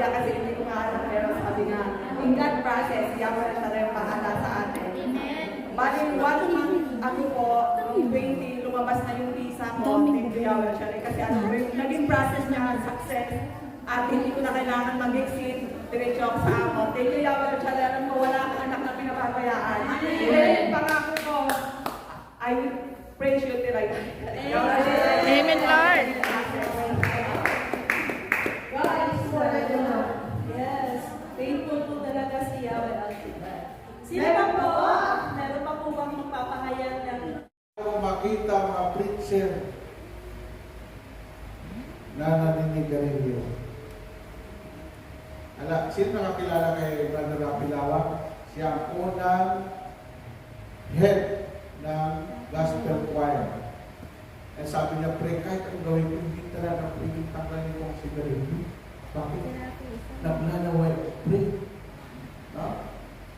Kaya kasi hindi ko maalam, pero sabi nga, in God process, Yahweh siya rin pahala sa atin. Bali, 1 month ako po, noong 20, lumabas na yung visa ko, thank you Yahweh siya rin. Kasi ano, yung naging process niya, success, at hindi ko na kailangan mag-exit, diretso ako sa amo. Thank you Yahweh siya rin, wala akong anak na pinapabayaan. Then, pangako ko, I praise you tonight. Amen, Lord. Yes, faithful po talaga si Yahweh Al-Shaddai. Sino pa po? Meron pa po bang magpapahayag ng... Kung makita mga preacher na naninigarilyo. Sino nakakilala kay Brother Rapilawa? Siya ang unang head ng gospel choir. At sabi niya, pre, kahit ang gawin ko, hindi talaga pwedeng tanggalin ko ang sigarilyo. Bakit? Nagnanaway, pre. No?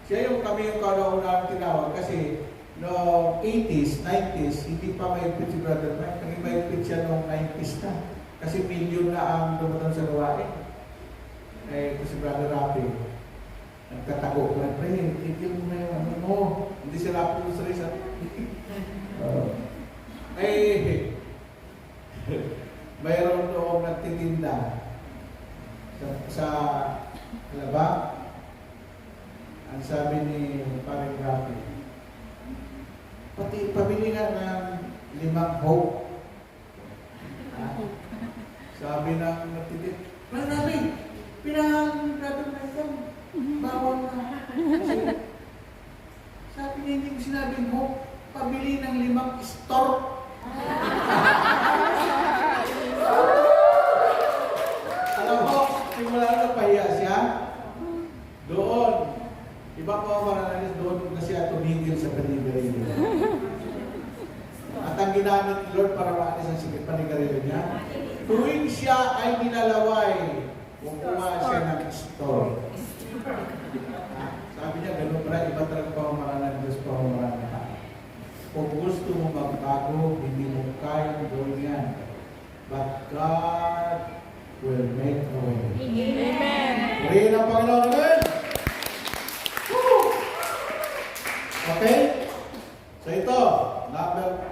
Siya yung kami yung kauna-unang tinawag kasi noong 80s, 90s, hindi pa may ipit si Brother Mike. Naging may ipit siya noong 90s na. Kasi milyon na ang dumatang sa gawain. Eh, si Brother Rapi, nagtatago ko. Pre, tigil mo na yung ano mo. Hindi sila po sa risa. Mayroon doon nagtitinda sa Alabang. Ang sabi ni Paring Rapi, pati pabili nga ng 5 hope. Sabi ng nagtitinda, Paring Rapi, pinang Brother Michael, bawal na. Sabi niya, hindi ko sinabing hope, pabili ng 5 store. Alam mo, simula na pahiya siya, doon, iba ko ang maranalis doon na siya tumigil sa panigarilyo. At ang ginamit ni Lord para maalis ang sikit panigarilyo niya, tuwing siya ay nilalaway, kukuha siya ng store. Sabi niya, gano'n pala, iba talaga pamamaran ng Diyos pamamaran na. Kung gusto mo magbago, hindi mo kayang gawin yan. But God will make a way. Amen. Purihin ang Panginoon naman! Okay? So ito, number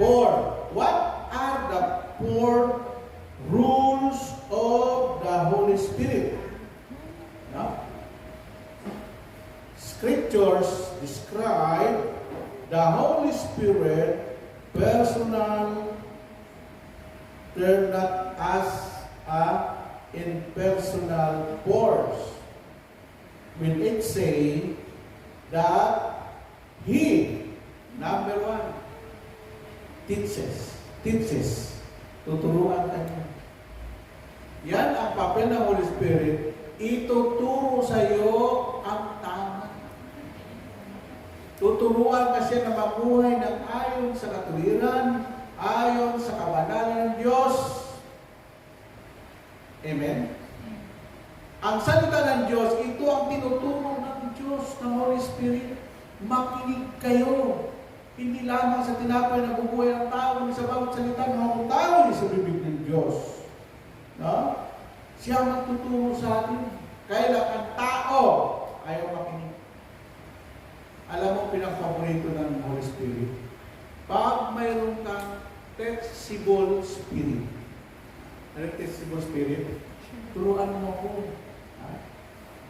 4. What are the 4 rules of the Holy Spirit? No? Scriptures describe the Holy Spirit personal, not as a impersonal force. When it say that He, number 1, teaches, tuturuan kanya. Yan ang papel ng Holy Spirit, ituturo sa iyo ang tama. Tuturuan ka siya na mamuhay ng ayon sa katuwiran, ayon sa kabanalan ng Diyos. Amen? Ang salita ng Diyos, ito ang tinuturo ng Diyos, ng Holy Spirit. Makinig kayo. Hindi lamang sa tinapay na bubuhay ang tao, sa bawat salita ng mga tao sa bibig ng Diyos. No? Siya ang magtuturo sa atin. Kailan ang tao ayaw makinig. Alam mo, pinang-paborito ng Holy Spirit. Pag mayroon kang teachable spirit, ano teachable spirit? Turuan mo ako.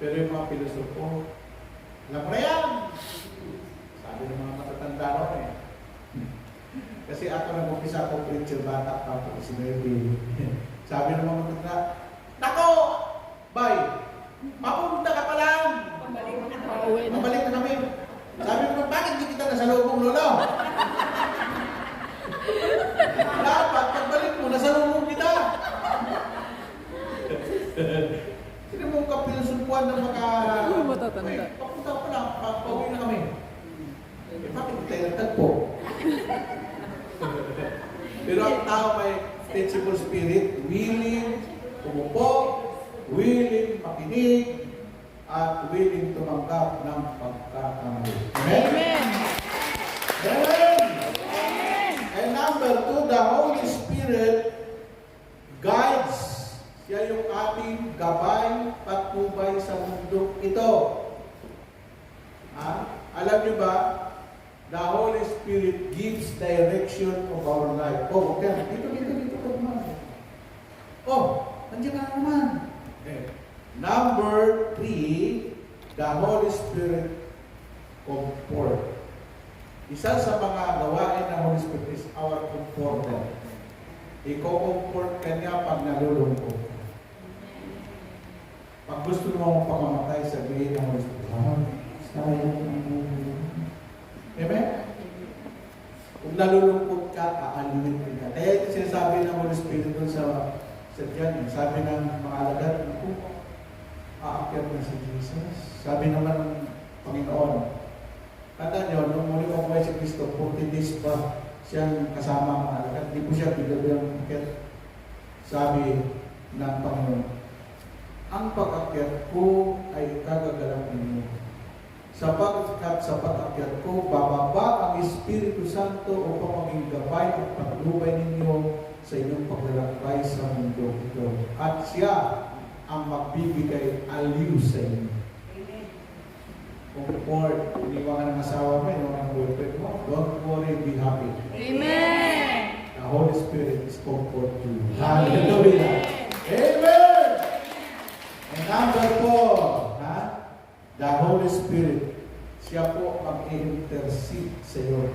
Pero yung mga pilosopo, alam mo na yan! Sabi ng mga matatanda ron eh. Kasi ako nag-umpisa ako preacher, bata pa ako, si Mary. Sabi ng mga matatanda, Nako! Bay! Mapunta ka pa lang! Pabalik na kami. Sabi mo, bakit di kita nasa lubong, lolo? Dapat, pagbalik mo, nasa lubong kita. Sino mong kapilusupuan ng matatanda? Papunta pa lang, pauwi na kami. Bakit tayo nagtagpo? Pero ang tao may teachable spirit, willing umupo, willing makinig, at willing tumanggap ng pagkakamali. Amen? Amen! And number 2, the Holy Spirit guides. Siya yung ating aking gabay patnubay sa mundo ito. Alam niyo ba, the Holy Spirit gives direction of our life. Oh, okay. Dito ka naman. Oh, nandiyan ka naman. Okay. Number 3, the Holy Spirit comfort. Isa sa mga gawain ng Holy Spirit is our comforter. Iko-comfort ka niya pag nalulungkot. Pag gusto mo pamamatay, sabihin ng Holy Spirit, Amen? Kung nalulungkot ka, aaliwin ka. Kaya ito sinasabi ng Holy Spirit doon sa diyan. Sabi ng mga alagad, aakyat na si Jesus. Sabi naman ng Panginoon, kata nyo, nung muli ko si Kristo, 40 days pa siyang kasama ang mga alagad. Hindi po siya bigla-bilang aakyat. Sabi ng Panginoon, ang pag-akyat ko ay kagagalang ninyo. Sapagkat sa pag-akyat ko, bababa ang Espiritu Santo upang maging gabay at paglubay ninyo sa inyong paglalakbay sa mundo ito. At siya ang magbibigay aliw sa inyo. Comfort, iniwangan ng asawa mo, iniwangan ng boyfriend mo, don't worry, be happy. Amen. The Holy Spirit is comfort to you. Hallelujah. Amen. And number 4, the Holy Spirit, siya po mag-intercede sa iyo.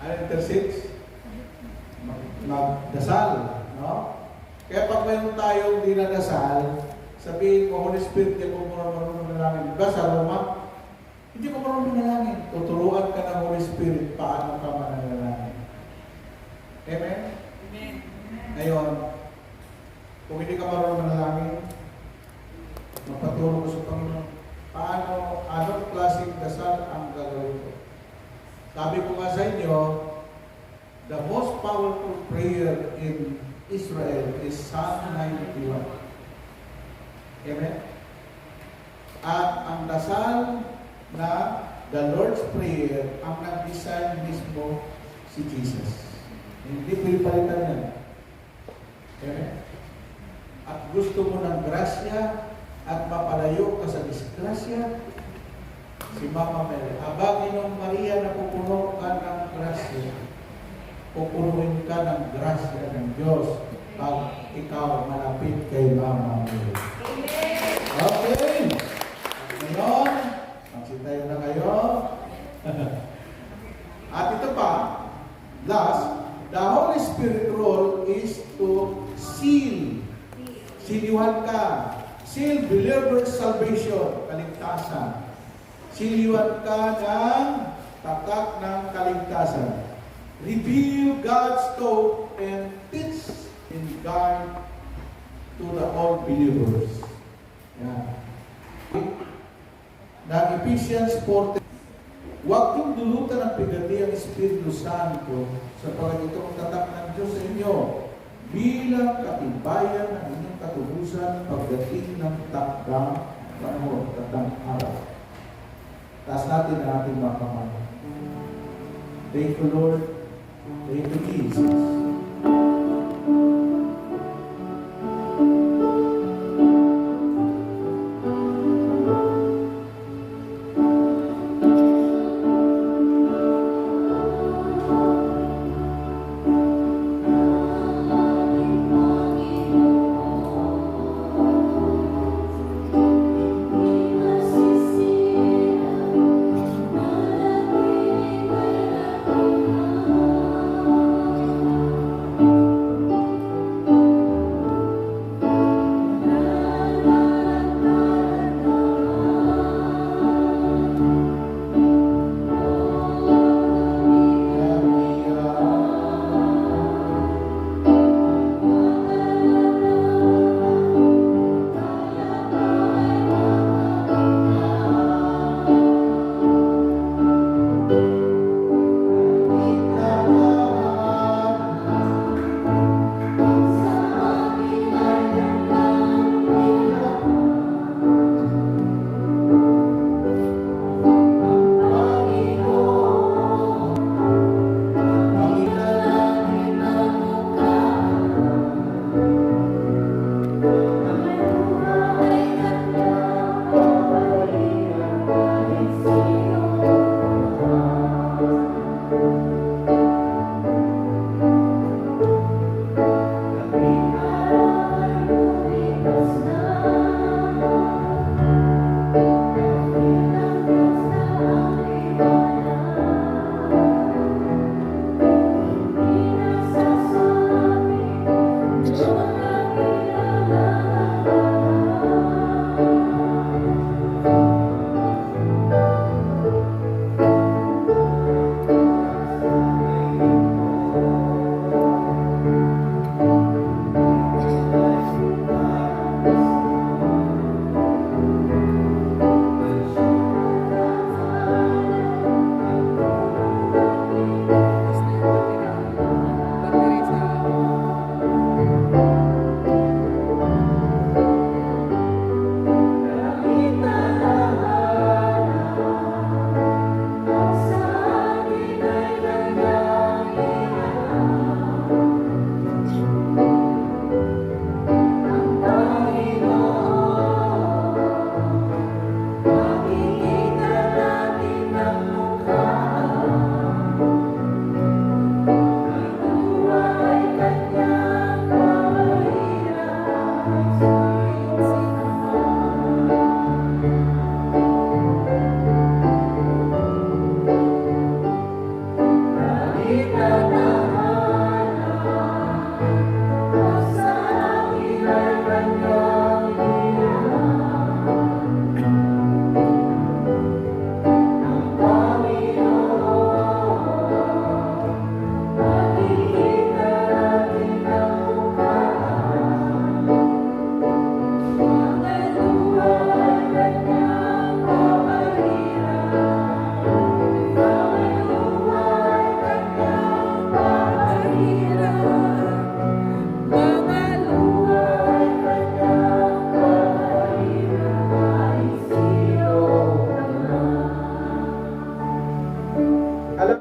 Ano intercede? Magdasal, no? Kaya pag mayroon tayong dinadasal, sabihin mo, Holy Spirit, hindi ko marunong manalangin. Diba sa Roma? Hindi ko marunong manalangin. Tuturuan ka ng Holy Spirit paano ka manalangin. Amen? Amen. Ngayon, kung hindi ka marunong manalangin, magpaturo ko sa Panginoon, anong klaseng dasal ang gagawin ko? Sabi ko nga sa inyo, the most powerful prayer in Israel is Psalm 91. Amen? At ang dasal na the Lord's Prayer, ang nag-design mismo si Jesus. Hindi pinipalitan yan. Amen? At gusto mo ng grasya at mapalayo ka sa disgrasya, si Mama Mary, habang Ginong Maria na pupuno ka ng grasya, pupunuin ka ng grasya ng Diyos pag ikaw malapit kay Mama Mary. Okay. Ngayon, magsitayo na kayo. At ito pa, last, the Holy Spirit role is to seal. Siliwan ka. Seal believer's salvation, kaligtasan. Siliwan ka ng tatak ng kaligtasan. Reveal God's thought and teach and guide to the all believers. Yan. Na Ephesians 4, huwag yung dulutan ng pigati ang Espiritu Santo sapagkat ito ang tatak ng Diyos sa inyo bilang katibayan ng inyong katubusan pagdating ng takdang panahon, takdang araw. Taas natin ang ating mga kamay. Thank you, Lord. Thank you, Jesus.